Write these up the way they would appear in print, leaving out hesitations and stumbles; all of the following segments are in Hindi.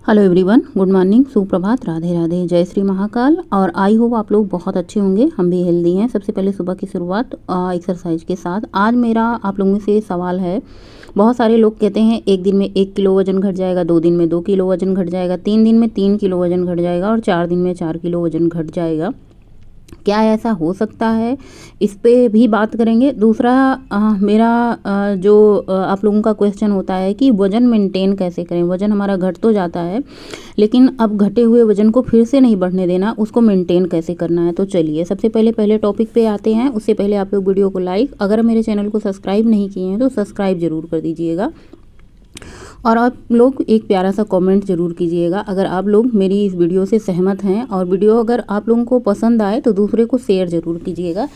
हेलो एवरीवन, गुड मॉर्निंग, सुप्रभात, राधे राधे, जय श्री महाकाल। और आई होप आप लोग बहुत अच्छे होंगे, हम भी हेल्दी हैं। सबसे पहले सुबह की शुरुआत एक्सरसाइज के साथ। आज मेरा आप लोगों से सवाल है। बहुत सारे लोग कहते हैं एक दिन में 1 किलो वजन घट जाएगा, 2 दिन में 2 किलो वजन घट जाएगा, 3 दिन में 3 किलो वजन घट जाएगा और 4 दिन में 4 किलो वजन घट जाएगा। क्या ऐसा हो सकता है, इस पे भी बात करेंगे। दूसरा मेरा जो आप लोगों का क्वेश्चन होता है कि वज़न मेंटेन कैसे करें। वज़न हमारा घट तो जाता है, लेकिन अब घटे हुए वज़न को फिर से नहीं बढ़ने देना, उसको मेंटेन कैसे करना है। तो चलिए सबसे पहले टॉपिक पे आते हैं। उससे पहले आप लोग वीडियो को लाइक, अगर मेरे चैनल को सब्सक्राइब नहीं किए हैं तो सब्सक्राइब ज़रूर कर दीजिएगा। और आप लोग एक प्यारा सा कमेंट ज़रूर कीजिएगा अगर आप लोग मेरी इस वीडियो से सहमत हैं। और वीडियो अगर आप लोगों को पसंद आए तो दूसरे को शेयर ज़रूर कीजिएगा।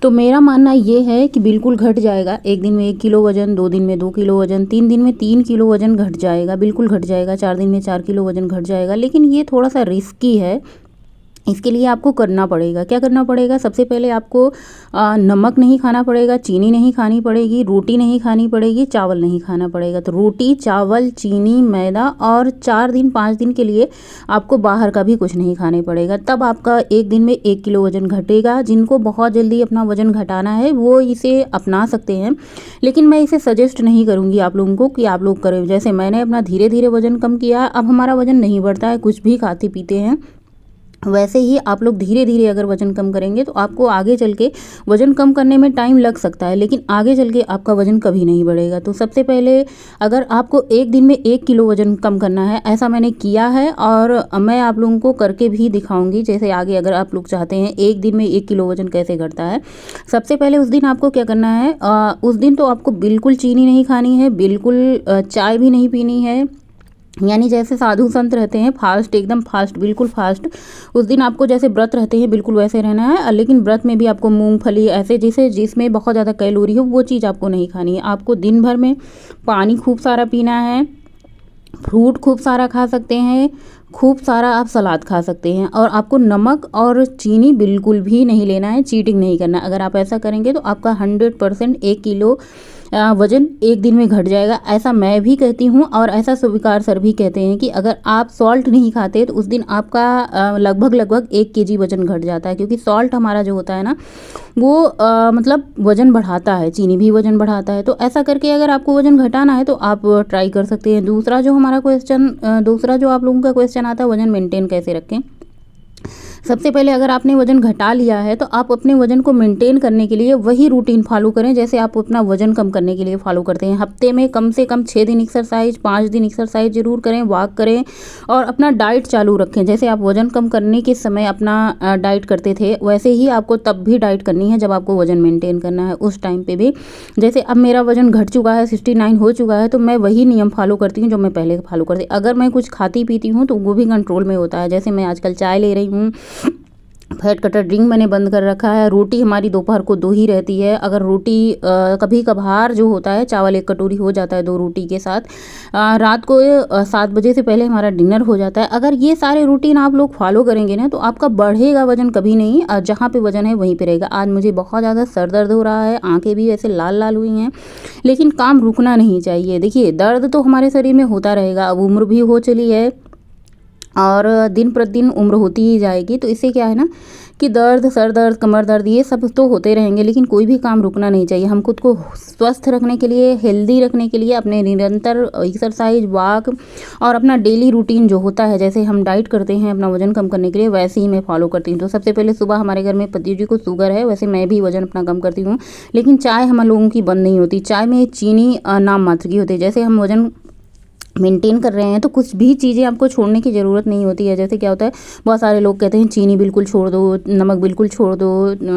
तो मेरा मानना ये है कि बिल्कुल घट जाएगा। एक दिन में 1 किलो वजन, 2 दिन में 2 किलो वजन, 3 दिन में 3 किलो वजन घट जाएगा, बिल्कुल घट जाएगा। 4 दिन में 4 किलो वजन घट जाएगा। लेकिन ये थोड़ा सा रिस्की है। इसके लिए आपको करना पड़ेगा, क्या करना पड़ेगा। सबसे पहले आपको नमक नहीं खाना पड़ेगा, चीनी नहीं खानी पड़ेगी, रोटी नहीं खानी पड़ेगी, चावल नहीं खाना पड़ेगा। तो रोटी, चावल, चीनी, मैदा और 4 दिन 5 दिन के लिए आपको बाहर का भी कुछ नहीं खाने पड़ेगा। तब आपका एक दिन में 1 किलो वजन घटेगा। जिनको बहुत जल्दी अपना वजन घटाना है वो इसे अपना सकते हैं, लेकिन मैं इसे सजेस्ट नहीं करूँगी आप लोगों को कि आप लोग करें। जैसे मैंने अपना धीरे धीरे वजन कम किया, अब हमारा वजन नहीं बढ़ता है, कुछ भी खाते पीते हैं। वैसे ही आप लोग धीरे धीरे अगर वज़न कम करेंगे तो आपको आगे चल के वज़न कम करने में टाइम लग सकता है, लेकिन आगे चल के आपका वज़न कभी नहीं बढ़ेगा। तो सबसे पहले अगर आपको एक दिन में 1 किलो वज़न कम करना है, ऐसा मैंने किया है और मैं आप लोगों को करके भी दिखाऊंगी। जैसे आगे अगर आप लोग चाहते हैं एक दिन में 1 किलो वज़न कैसे घटता है। सबसे पहले उस दिन आपको क्या करना है, उस दिन तो आपको बिल्कुल चीनी नहीं खानी है, बिल्कुल चाय भी नहीं पीनी है। यानी जैसे साधु संत रहते हैं, फास्ट, एकदम फास्ट, बिल्कुल फास्ट। उस दिन आपको जैसे व्रत रहते हैं बिल्कुल वैसे रहना है। लेकिन व्रत में भी आपको मूंगफली ऐसे जैसे जिसमें बहुत ज़्यादा कैलोरी हो वो चीज़ आपको नहीं खानी है। आपको दिन भर में पानी खूब सारा पीना है, फ्रूट खूब सारा खा सकते हैं, खूब सारा आप सलाद खा सकते हैं। और आपको नमक और चीनी बिल्कुल भी नहीं लेना है, चीटिंग नहीं करना। अगर आप ऐसा करेंगे तो आपका 100% 1 किलो वज़न एक दिन में घट जाएगा। ऐसा मैं भी कहती हूँ और ऐसा स्वीकार सर भी कहते हैं कि अगर आप सॉल्ट नहीं खाते तो उस दिन आपका लगभग 1 केजी वज़न घट जाता है। क्योंकि सॉल्ट हमारा जो होता है ना वो मतलब वज़न बढ़ाता है, चीनी भी वज़न बढ़ाता है। तो ऐसा करके अगर आपको वज़न घटाना है तो आप ट्राई कर सकते हैं। दूसरा जो आप लोगों का क्वेश्चन आता है, वज़न मेंटेन कैसे रखें। सबसे पहले अगर आपने वज़न घटा लिया है तो आप अपने वज़न को मेंटेन करने के लिए वही रूटीन फॉलो करें जैसे आप अपना वज़न कम करने के लिए फॉलो करते हैं। हफ्ते में कम से कम 6 दिन एक्सरसाइज, 5 दिन एक्सरसाइज ज़रूर करें, वॉक करें और अपना डाइट चालू रखें। जैसे आप वज़न कम करने के समय अपना डाइट करते थे वैसे ही आपको तब भी डाइट करनी है जब आपको वज़न मेंटेन करना है, उस टाइम पर भी। जैसे अब मेरा वज़न घट चुका है, 69 हो चुका है, तो मैं वही नियम फॉलो करती हूँ जो मैं पहले फॉलो करती। अगर मैं कुछ खाती पीती हूँ तो वो भी कंट्रोल में होता है। जैसे मैं आजकल चाय ले रही हूँ, फैट कटर ड्रिंक मैंने बंद कर रखा है। रोटी हमारी दोपहर को 2 ही रहती है। अगर रोटी कभी कभार जो होता है चावल 1 कटोरी हो जाता है 2 रोटी के साथ। रात को 7 बजे से पहले हमारा डिनर हो जाता है। अगर ये सारे रूटीन आप लोग फॉलो करेंगे ना तो आपका बढ़ेगा वज़न कभी नहीं, जहाँ पे वज़न है वहीं पे रहेगा। आज मुझे बहुत ज़्यादा सर दर्द हो रहा है, आँखें भी ऐसे लाल लाल हुई हैं, लेकिन काम रुकना नहीं चाहिए। देखिए दर्द तो हमारे शरीर में होता रहेगा, अब उम्र भी हो चली है और दिन प्रतिदिन उम्र होती ही जाएगी। तो इससे क्या है ना कि दर्द, सर दर्द, कमर दर्द ये सब तो होते रहेंगे, लेकिन कोई भी काम रुकना नहीं चाहिए। हम खुद को स्वस्थ रखने के लिए, हेल्दी रखने के लिए अपने निरंतर एक्सरसाइज, वॉक और अपना डेली रूटीन जो होता है, जैसे हम डाइट करते हैं अपना वज़न कम करने के लिए, वैसे ही मैं फॉलो करती हूँ। तो सबसे पहले सुबह हमारे घर में पति जी को शुगर है, वैसे मैं भी वज़न अपना कम करती हूँ, लेकिन चाय हम लोगों की बंद नहीं होती। चाय में चीनी नाम मात्र की होती है। जैसे हम वज़न मेंटेन कर रहे हैं तो कुछ भी चीज़ें आपको छोड़ने की ज़रूरत नहीं होती है। जैसे क्या होता है, बहुत सारे लोग कहते हैं चीनी बिल्कुल छोड़ दो, नमक बिल्कुल छोड़ दो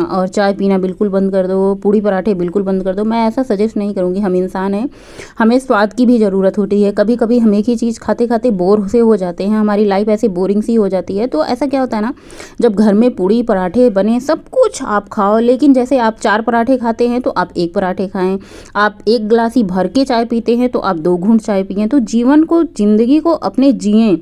और चाय पीना बिल्कुल बंद कर दो, पूड़ी पराठे बिल्कुल बंद कर दो। मैं ऐसा सजेस्ट नहीं करूँगी। हम इंसान हैं, हमें स्वाद की भी ज़रूरत होती है। कभी कभी हम एक ही चीज़ खाते खाते बोर से हो जाते हैं, हमारी लाइफ ऐसे बोरिंग सी हो जाती है। तो ऐसा क्या होता है ना, जब घर में पूड़ी पराठे बने, सब कुछ आप खाओ, लेकिन जैसे आप 4 पराठे खाते हैं तो आप 1 पराठे खाएँ, आप 1 गिलास ही भर के चाय पीते हैं तो आप 2 घूंट चाय पिएँ। तो जीवन को, ज़िंदगी को अपने जिएँ,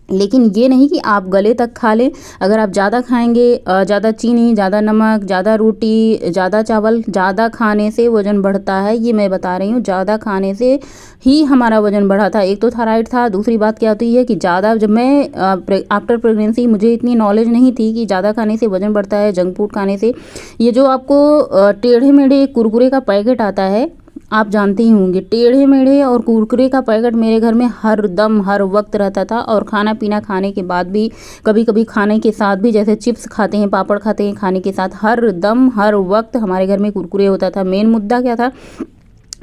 लेकिन ये नहीं कि आप गले तक खा लें। अगर आप ज़्यादा खाएंगे, ज़्यादा चीनी, ज़्यादा नमक, ज़्यादा रोटी, ज़्यादा चावल, ज़्यादा खाने से वज़न बढ़ता है, ये मैं बता रही हूँ। ज़्यादा खाने से ही हमारा वज़न बढ़ा था। एक तो थायराइड था, दूसरी बात क्या होती है कि ज़्यादा, जब मैं आफ्टर प्रेगनेंसी मुझे इतनी नॉलेज नहीं थी कि ज़्यादा खाने से वज़न बढ़ता है, जंक फूड खाने से। ये जो आपको टेढ़े मेढ़े कुरकुरे का पैकेट आता है, आप जानते ही होंगे, टेढ़े मेढ़े और कुरकुरे का पैकेट मेरे घर में हर दम हर वक्त रहता था। और खाना पीना खाने के बाद भी, कभी कभी खाने के साथ भी, जैसे चिप्स खाते हैं, पापड़ खाते हैं, खाने के साथ हर दम हर वक्त हमारे घर में कुरकुरे होता था। मेन मुद्दा क्या था,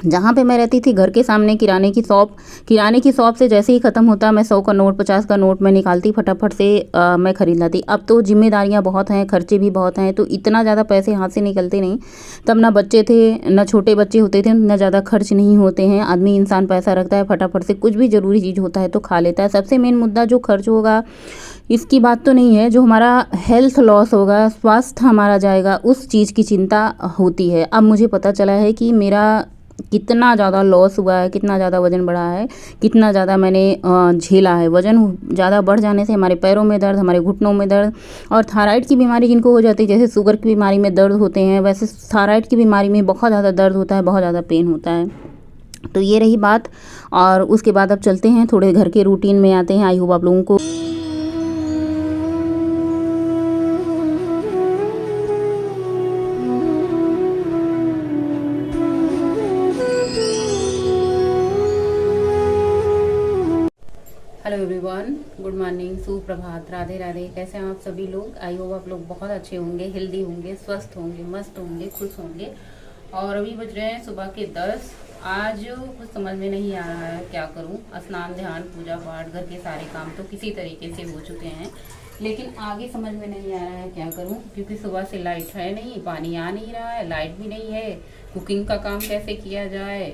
जहाँ पे मैं रहती थी घर के सामने किराने की शॉप से जैसे ही ख़त्म होता, मैं 100 का नोट, 50 का नोट मैं निकालती, फटाफट से मैं ख़रीद लाती। अब तो जिम्मेदारियाँ बहुत हैं, खर्चे भी बहुत हैं, तो इतना ज़्यादा पैसे हाथ से निकलते नहीं। तब ना बच्चे थे, ना छोटे बच्चे होते थे, ना ज़्यादा खर्च नहीं होते हैं। आदमी इंसान पैसा रखता है, फटाफट से कुछ भी ज़रूरी चीज़ होता है तो खा लेता है। सबसे मेन मुद्दा जो खर्च होगा, इसकी बात तो नहीं है, जो हमारा हेल्थ लॉस होगा, स्वास्थ्य हमारा जाएगा, उस चीज़ की चिंता होती है। अब मुझे पता चला है कि मेरा कितना ज़्यादा लॉस हुआ है, कितना ज़्यादा वज़न बढ़ा है, कितना ज़्यादा मैंने झेला है। वज़न ज़्यादा बढ़ जाने से हमारे पैरों में दर्द, हमारे घुटनों में दर्द, और थायराइड की बीमारी जिनको हो जाती है, जैसे शुगर की बीमारी में दर्द होते हैं, वैसे थायराइड की बीमारी में बहुत ज़्यादा दर्द होता है, बहुत ज़्यादा पेन होता है। तो ये रही बात। और उसके बाद अब चलते हैं, थोड़े घर के रूटीन में आते हैं। आई होप आप लोगों को हेलो एवरीवन, गुड मॉर्निंग, सुप्रभात, राधे राधे। कैसे हैं आप सभी लोग? आई होप आप लोग बहुत अच्छे होंगे, हेल्दी होंगे, स्वस्थ होंगे, मस्त होंगे, खुश होंगे। और अभी बज रहे हैं सुबह के 10। आज कुछ समझ में नहीं आ रहा है क्या करूं। स्नान, ध्यान, पूजा पाठ, घर के सारे काम तो किसी तरीके से हो चुके हैं, लेकिन आगे समझ में नहीं आ रहा है क्या करूं, क्योंकि सुबह से लाइट है नहीं, पानी आ नहीं रहा है, लाइट भी नहीं है। कुकिंग का काम कैसे किया जाए,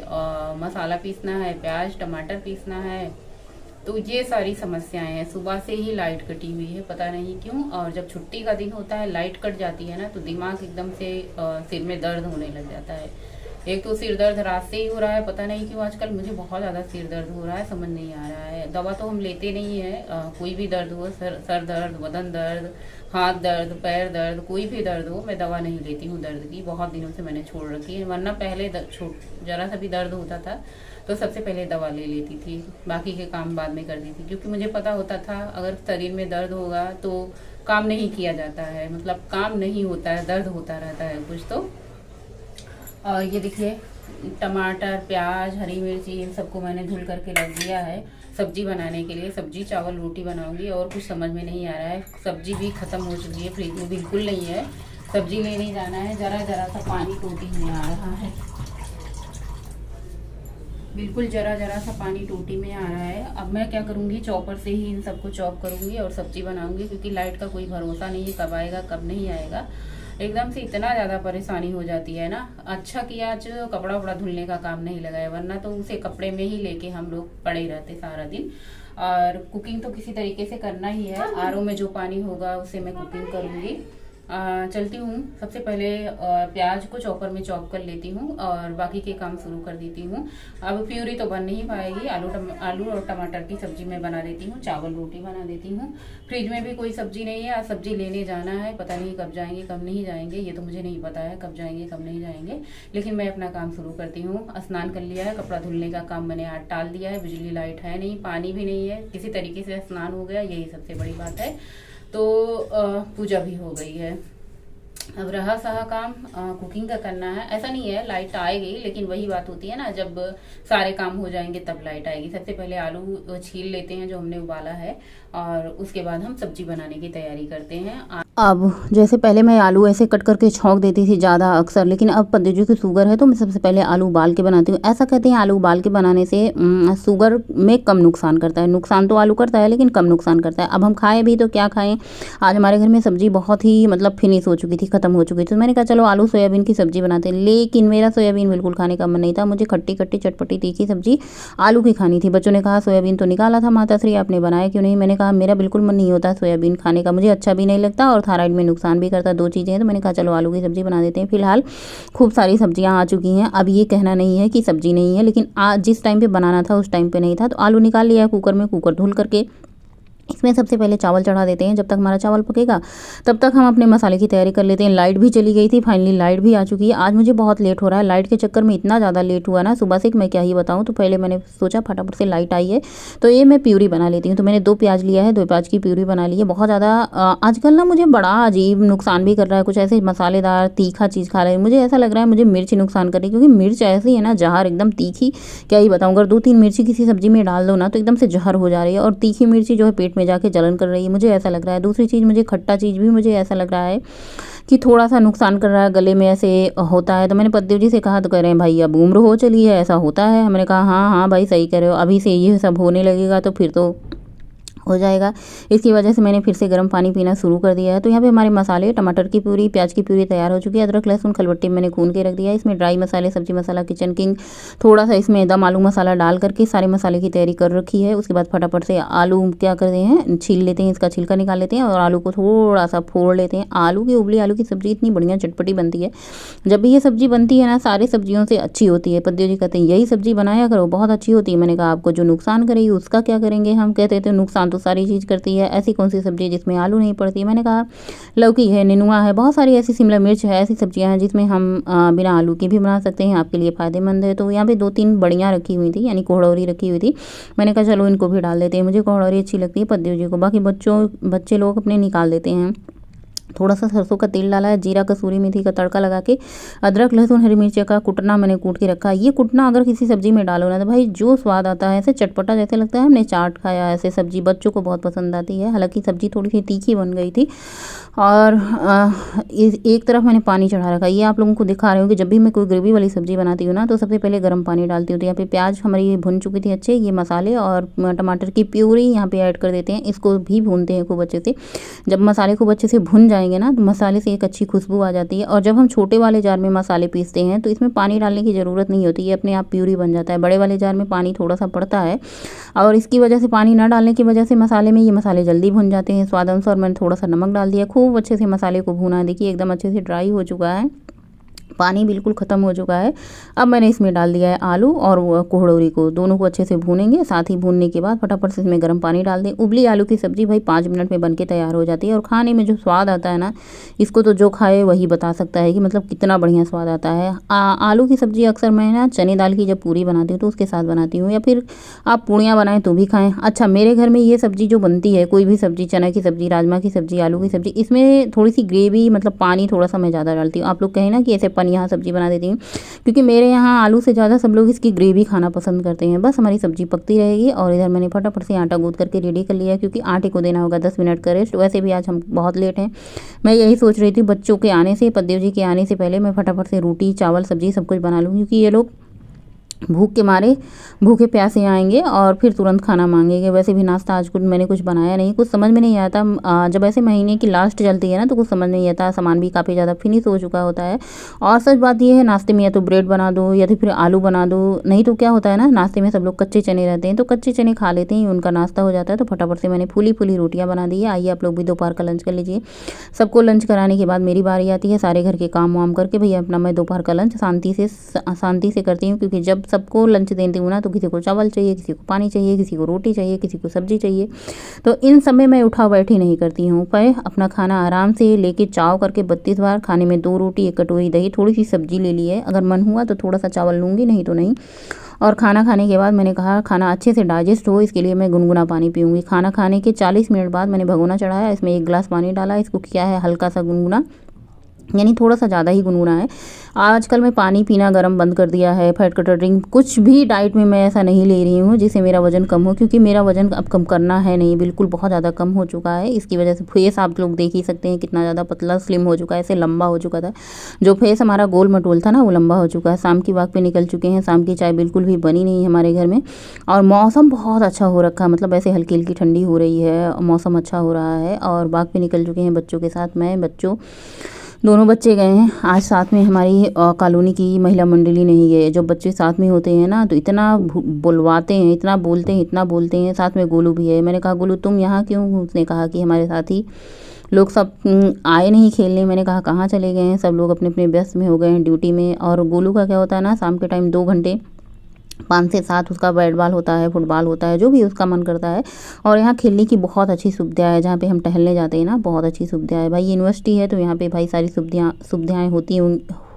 मसाला पीसना है, प्याज टमाटर पीसना है, तो ये सारी समस्याएं हैं। सुबह से ही लाइट कटी हुई है, पता नहीं क्यों। और जब छुट्टी का दिन होता है, लाइट कट जाती है ना, तो दिमाग एकदम से सिर में दर्द होने लग जाता है। एक तो सिर दर्द रात से ही हो रहा है, पता नहीं क्यों आजकल मुझे बहुत ज़्यादा सिर दर्द हो रहा है, समझ नहीं आ रहा है। दवा तो हम लेते नहीं है, कोई भी दर्द हो, सर दर्द, बदन दर्द, हाथ दर्द, पैर दर्द, कोई भी दर्द हो, मैं दवा नहीं लेती हूँ दर्द की। बहुत दिनों से मैंने छोड़ रखी है, वरना पहले जरा सा भी दर्द होता था तो सबसे पहले दवा ले लेती थी, बाकी के काम बाद में करती थी, क्योंकि मुझे पता होता था अगर शरीर में दर्द होगा तो काम नहीं किया जाता है, मतलब काम नहीं होता है, दर्द होता रहता है कुछ तो। और ये देखिए, टमाटर, प्याज, हरी मिर्ची, इन सबको मैंने धुल करके रख दिया है सब्जी बनाने के लिए। सब्जी, चावल, रोटी बनाऊंगी, और कुछ समझ में नहीं आ रहा है। सब्जी भी खत्म हो चुकी है, फ्रिज में बिल्कुल नहीं है। सब्जी लेने जाना है, जरा जरा सा पानी टोटी में आ रहा है, बिल्कुल जरा जरा सा पानी टोटी में आ रहा है। अब मैं क्या करूँगी, चॉपर से ही इन सबको चॉप करूँगी और सब्जी बनाऊँगी, क्योंकि लाइट का कोई भरोसा नहीं है, कब आएगा कब नहीं आएगा। एकदम से इतना ज़्यादा परेशानी हो जाती है ना। अच्छा किया आज कपड़ा वपड़ा धुलने का काम नहीं लगाया, वरना तो उसे कपड़े में ही लेके हम लोग पड़े रहते सारा दिन। और कुकिंग तो किसी तरीके से करना ही है, आरओ में जो पानी होगा उससे मैं कुकिंग करूँगी। चलती हूँ। सबसे पहले प्याज को चॉपर में चॉप कर लेती हूँ और बाकी के काम शुरू कर देती हूँ। अब प्यूरी तो बन नहीं पाएगी, आलू और टमाटर की सब्जी मैं बना देती हूँ, चावल रोटी बना देती हूँ। फ्रिज में भी कोई सब्जी नहीं है, आज सब्जी लेने जाना है, पता नहीं कब जाएंगे कब नहीं जाएंगे, ये तो मुझे नहीं पता है कब जाएंगे कब नहीं जाएंगे, लेकिन मैं अपना काम शुरू करती हूँ। स्नान कर लिया है, कपड़ा धुलने का काम मैंने आज टाल दिया है, बिजली लाइट है नहीं, पानी भी नहीं है, किसी तरीके से स्नान हो गया, यही सबसे बड़ी बात है। तो पूजा भी हो गई है। अब रहा सहा काम कुकिंग का करना है। ऐसा नहीं है लाइट आएगी, लेकिन वही बात होती है ना, जब सारे काम हो जाएंगे तब लाइट आएगी। सबसे पहले आलू छील लेते हैं जो हमने उबाला है, और उसके बाद हम सब्जी बनाने की तैयारी करते हैं। अब जैसे पहले मैं आलू ऐसे कट करके छौंक देती थी ज़्यादा अक्सर, लेकिन अब पद्दू की शुगर है तो मैं सबसे पहले आलू उबाल के बनाती हूँ। ऐसा कहते हैं आलू उबाल के बनाने से शुगर में कम नुकसान करता है। नुकसान तो आलू करता है, लेकिन कम नुकसान करता है। अब हम खाएं भी तो क्या खाएं, आज हमारे घर में सब्जी बहुत ही मतलब फिनिश हो चुकी थी, ख़त्म हो चुकी थी, तो मैंने कहा चलो आलू सोयाबीन की सब्जी बनाते हैं। लेकिन मेरा सोयाबीन बिल्कुल खाने का मन नहीं था, मुझे खट्टी खट्टी चटपटी तीखी सब्जी आलू की खानी थी। बच्चों ने कहा सोयाबीन तो निकाला था माता श्री, आपने बनाया क्यों नहीं? मैंने कहा मेरा बिल्कुल मन नहीं होता सोयाबीन खाने का, मुझे अच्छा भी नहीं लगता और थायराइड में नुकसान भी करता, दो चीज़ें हैं। तो मैंने कहा चलो आलू की सब्जी बना देते हैं। फिलहाल खूब सारी सब्जियां आ चुकी हैं। अब ये कहना नहीं है कि सब्जी नहीं है, लेकिन आज जिस टाइम पे बनाना था उस टाइम पे नहीं था, तो आलू निकाल लिया कुकर में, कुकर धुल करके इसमें सबसे पहले चावल चढ़ा देते हैं। जब तक हमारा चावल पकेगा तब तक हम अपने मसाले की तैयारी कर लेते हैं। लाइट भी चली गई थी, फाइनली लाइट भी आ चुकी है। आज मुझे बहुत लेट हो रहा है, लाइट के चक्कर में इतना ज़्यादा लेट हुआ ना सुबह से कि मैं क्या ही बताऊँ। तो पहले मैंने सोचा फटाफट से लाइट आई है तो ये मैं प्यूरी बना लेती हूँ। तो मैंने 2 प्याज लिया है, 2 प्याज की प्यूरी बना ली है। बहुत ज़्यादा आजकल ना मुझे बड़ा अजीब नुकसान भी कर रहा है, कुछ ऐसे मसालेदार तीखा चीज़ खा रहे हैं। मुझे ऐसा लग रहा है मुझे मिर्च नुकसान कर रही है, क्योंकि मिर्च ऐसी है ना जहर, एकदम तीखी, क्या ही बताऊँ। अगर 2-3 मिर्ची किसी सब्जी में डाल दो ना तो एकदम से जहर हो जा रही है, और तीखी मिर्ची जो है पेट में जाके जलन कर रही है, मुझे ऐसा लग रहा है। दूसरी चीज़, मुझे खट्टा चीज़ भी मुझे ऐसा लग रहा है कि थोड़ा सा नुकसान कर रहा है, गले में ऐसे होता है। तो मैंने पतिदेव जी से कहा तो कह रहे हैं भाई अब उम्र हो चली है, ऐसा होता है। हमने कहा हाँ हाँ भाई सही कह रहे हो, अभी से ये सब होने लगेगा तो फिर तो हो जाएगा। इसकी वजह से मैंने फिर से गर्म पानी पीना शुरू कर दिया है। तो यहाँ पे हमारे मसाले, टमाटर की प्यूरी, प्याज की प्यूरी तैयार हो चुकी है। अदरक लहसुन खलबट्टी में मैंने कून के रख दिया है। इसमें ड्राई मसाले, सब्जी मसाला, किचन किंग, थोड़ा सा इसमें दम आलू मसाला डाल करके सारे मसाले की तैयारी कर रखी है। उसके बाद फटाफट से आलू क्या करते हैं, छील लेते हैं, इसका छिलका निकाल लेते हैं और आलू को थोड़ा सा फोड़ लेते हैं। आलू की उबली आलू की सब्ज़ी इतनी बढ़िया चटपटी बनती है। जब भी ये सब्ज़ी बनती है ना सारी सब्जियों से अच्छी होती है। पतिदेव जी कहते हैं यही सब्ज़ी बनाया करो, बहुत अच्छी होती है। मैंने कहा आपको जो नुकसान करेगी उसका क्या करेंगे हम। कहते थे नुकसान तो सारी चीज़ करती है, ऐसी कौन सी सब्जी जिसमें आलू नहीं पड़ती। मैंने कहा लौकी है, नेनुआ है, बहुत सारी ऐसी, शिमला मिर्च है, ऐसी सब्जियां हैं जिसमें हम बिना आलू के भी बना सकते हैं, आपके लिए फ़ायदेमंद है। तो यहाँ पे 2-3 बड़ियाँ रखी हुई थी, यानी कोहड़ौरी रखी हुई थी। मैंने कहा चलो इनको भी डाल देते हैं, मुझे कोहड़ौरी अच्छी लगती है, पतिदेव जी को। बाकी बच्चे लोग अपने निकाल देते हैं। थोड़ा सा सरसों का तेल डाला है, जीरा कसूरी मेथी का तड़का लगा के, अदरक लहसुन हरी मिर्च का कुटना मैंने कूट के रखा है। ये कुटना अगर किसी सब्जी में डालो ना तो भाई जो स्वाद आता है, ऐसे चटपटा जैसे लगता है हमने चाट खाया, ऐसे सब्जी बच्चों को बहुत पसंद आती है। हालांकि सब्जी थोड़ी सी तीखी बन गई थी। और एक तरफ मैंने पानी चढ़ा रखा है। ये आप लोगों को दिखा रही हूँ कि जब भी मैं कोई ग्रेवी वाली सब्जी बनाती हूँ ना तो सबसे पहले गर्म पानी डालती हूँ। तो यहाँ पे प्याज हमारी भुन चुकी थी अच्छे, ये मसाले और टमाटर की प्यूरी यहाँ पे ऐड कर देते हैं। इसको भी भूनते हैं खूब अच्छे से। जब मसाले खूब अच्छे से भुन जाएंगे ना तो मसाले से एक अच्छी खुशबू आ जाती है। और जब हम छोटे वाले जार में मसाले पीसते हैं तो इसमें पानी डालने की ज़रूरत नहीं होती, ये अपने आप प्यूरी बन जाता है। बड़े वाले जार में पानी थोड़ा सा पड़ता है, और इसकी वजह से, पानी ना डालने की वजह से मसाले में, ये मसाले जल्दी भुन जाते हैं स्वाद अनुसार। मैंने थोड़ा सा नमक डाल दिया, खूब अच्छे से मसाले को भूना है। देखिए एकदम अच्छे से ड्राई हो चुका है, पानी बिल्कुल ख़त्म हो चुका है। अब मैंने इसमें डाल दिया है आलू और कोहड़ौरी को, दोनों को अच्छे से भूनेंगे। साथ ही भूनने के बाद फटाफट से इसमें गर्म पानी डाल दें। उबली आलू की सब्ज़ी भाई 5 मिनट में बनके तैयार हो जाती है, और खाने में जो स्वाद आता है ना, इसको तो जो खाए वही बता सकता है कि मतलब कितना बढ़िया स्वाद आता है। आलू की सब्ज़ी अक्सर मैं ना चने दाल की जब पूरी बनाती हूँ तो उसके साथ बनाती हूँ, या फिर आप पूड़ियाँ बनाएं तो भी खाएँ। अच्छा, मेरे घर में ये सब्ज़ी जो बनती है, कोई भी सब्ज़ी, चना की सब्ज़ी, राजमा की सब्ज़ी, आलू की सब्ज़ी, इसमें थोड़ी सी ग्रेवी, मतलब पानी थोड़ा सा मैं ज़्यादा डालती हूँ। आप लोग कहें ना कि ऐसे यहाँ सब्ज़ी बना देती हूँ, क्योंकि मेरे यहाँ आलू से ज़्यादा सब लोग इसकी ग्रेवी खाना पसंद करते हैं। बस हमारी सब्ज़ी पकती रहेगी। और इधर मैंने फटाफट से आटा गूँथ करके रेडी कर लिया है, क्योंकि आटे को देना होगा 10 मिनट का रेस्ट। वैसे भी आज हम बहुत लेट हैं। मैं यही सोच रही थी बच्चों के आने से, पतिदेव जी के आने से पहले मैं फटाफट से रोटी, चावल, सब्ज़ी सब कुछ बना लूँ, क्योंकि ये लोग भूख के मारे, भूखे प्यासे आएंगे और फिर तुरंत खाना मांगेंगे। वैसे भी नाश्ता आज कुछ मैंने कुछ बनाया नहीं, कुछ समझ में नहीं आता। जब ऐसे महीने की लास्ट चलती है ना तो कुछ समझ नहीं आता, सामान भी काफ़ी ज़्यादा फिनिश हो चुका होता है। और सच बात ये है, नाश्ते में या तो ब्रेड बना दो या तो फिर आलू बना दो, नहीं तो क्या होता है ना, नाश्ते में सब लोग कच्चे चने रहते हैं तो कच्चे चने खा लेते हैं, उनका नाश्ता हो जाता है। तो फटाफट से मैंने फूली फूली रोटियाँ बना दी है। आइए आप लोग भी दोपहर का लंच कर लीजिए। सबको लंच कराने के बाद मेरी बारी आती है, सारे घर के काम वाम करके भैया अपना मैं दोपहर का लंच शांति से करती हूँ। क्योंकि जब सबको लंच देती हूँ ना तो किसी को चावल चाहिए, किसी को पानी चाहिए, किसी को रोटी चाहिए, किसी को सब्जी चाहिए। तो इन सब में मैं उठा बैठी नहीं करती हूँ, पर अपना खाना आराम से लेके चाव करके 32 बार, खाने में 2 रोटी, 1 कटोरी दही, थोड़ी सी सब्जी ले ली है। अगर मन हुआ तो थोड़ा सा चावल लूँगी, नहीं तो नहीं। और खाना खाने के बाद मैंने कहा खाना अच्छे से डाइजेस्ट हो, इसके लिए मैं गुनगुना पानी पीऊँगी। खाना खाने के 40 मिनट बाद मैंने भगोना चढ़ाया, इसमें 1 गिलास पानी डाला। इसको किया है हल्का सा गुनगुना, यानी थोड़ा सा ज़्यादा ही गुनगुना है। आजकल मैं पानी पीना गरम बंद कर दिया है। फैट कटर ड्रिंक कुछ भी डाइट में मैं ऐसा नहीं ले रही हूँ जिससे मेरा वज़न कम हो, क्योंकि मेरा वज़न अब कम करना है नहीं, बिल्कुल बहुत ज़्यादा कम हो चुका है। इसकी वजह से फेस आप लोग देख ही सकते हैं कितना ज़्यादा पतला स्लिम हो चुका है, ऐसे लंबा हो चुका था। जो फेस हमारा गोल मटोल था ना वो लंबा हो चुका है। शाम की वॉक पे निकल चुके हैं, शाम की चाय बिल्कुल भी बनी नहीं है हमारे घर में। और मौसम बहुत अच्छा हो रखा है, मतलब ऐसे हल्की हल्की ठंडी हो रही है, मौसम अच्छा हो रहा है। और वॉक पे निकल चुके हैं बच्चों के साथ, मैं, बच्चों, दोनों बच्चे गए हैं। आज साथ में हमारी कॉलोनी की महिला मंडली नहीं गए। जो बच्चे साथ में होते हैं ना तो इतना बुलवाते हैं, इतना बोलते हैं। साथ में गोलू भी है। मैंने कहा गोलू तुम यहाँ क्यों? उसने कहा कि हमारे साथी लोग सब आए नहीं खेलने। मैंने कहा कहाँ चले गए हैं? सब लोग अपने अपने व्यस्त में हो गए हैं ड्यूटी में। और गोलू का क्या होता है ना, शाम के टाइम 2 घंटे 5 से 7 उसका बैट बॉल होता है, फुटबॉल होता है, जो भी उसका मन करता है। और यहाँ खेलने की बहुत अच्छी सुविधा है, जहाँ पे हम टहलने जाते हैं ना, बहुत अच्छी सुविधा है भाई। यूनिवर्सिटी है तो यहाँ पे भाई सारी सुविधाएँ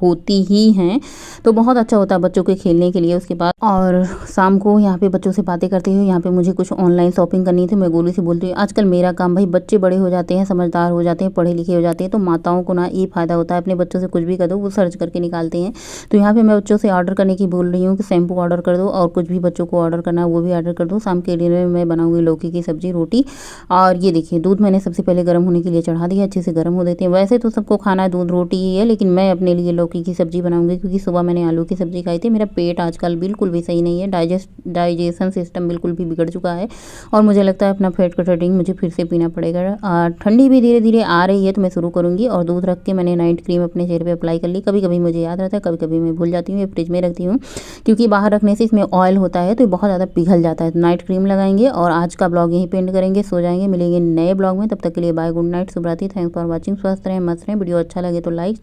होती ही हैं, तो बहुत अच्छा होता है बच्चों के खेलने के लिए। उसके बाद और शाम को यहाँ पे बच्चों से बातें करते हुए यहाँ पे मुझे कुछ ऑनलाइन शॉपिंग करनी थी। मैं गोलू से बोलती हूँ आजकल मेरा काम भाई, बच्चे बड़े हो जाते हैं, समझदार हो जाते हैं, पढ़े लिखे हो जाते हैं, तो माताओं को ना ये फ़ायदा होता है, अपने बच्चों से कुछ भी कर दो वो सर्च करके निकालते हैं। तो यहाँ पे मैं बच्चों से ऑर्डर करने की बोल रही हूँ कि शैम्पू ऑर्डर कर दो, और कुछ भी बच्चों को ऑर्डर करना है वो भी ऑर्डर कर दो। शाम के डिनर में मैं बनाऊँगी लौकी की सब्ज़ी, रोटी। और ये देखिए दूध मैंने सबसे पहले गर्म होने के लिए चढ़ा दिया, अच्छे से गर्म हो देते हैं। वैसे तो सबको खाना है दूध रोटी ही है, लेकिन मैं अपने लिए लौकी की सब्ज़ी बनाऊँगी, क्योंकि सुबह मैंने आलू की सब्ज़ी खाई थी। मेरा पेट आजकल बिल्कुल भी सही नहीं है, डाइजेशन सिस्टम बिल्कुल भी बिगड़ चुका है, और मुझे लगता है अपना फैट कटर ड्रिंक मुझे फिर से पीना पड़ेगा। ठंडी भी धीरे धीरे आ रही है तो मैं शुरू करूँगी। और दूध रख के मैंने नाइट क्रीम अपने चेहरे पे अप्लाई कर ली। कभी कभी मुझे याद रहता है, कभी कभी मैं भूल जाती हूँ, ये फ्रिज में रखती हूँ, क्योंकि बाहर रखने से इसमें ऑयल होता है तो ये बहुत ज़्यादा पिघल जाता है। नाइट क्रीम लगाएंगे और आज का ब्लॉग यहीं पे एंड करेंगे, सो जाएंगे। मिलेंगे नए ब्लॉग में, तब तक के लिए बाय, गुड नाइट, शुभ रात्रि, थैंक्स फॉर वॉचिंग। स्वस्थ रहें, मस्त रहें। वीडियो अच्छा लगे तो लाइक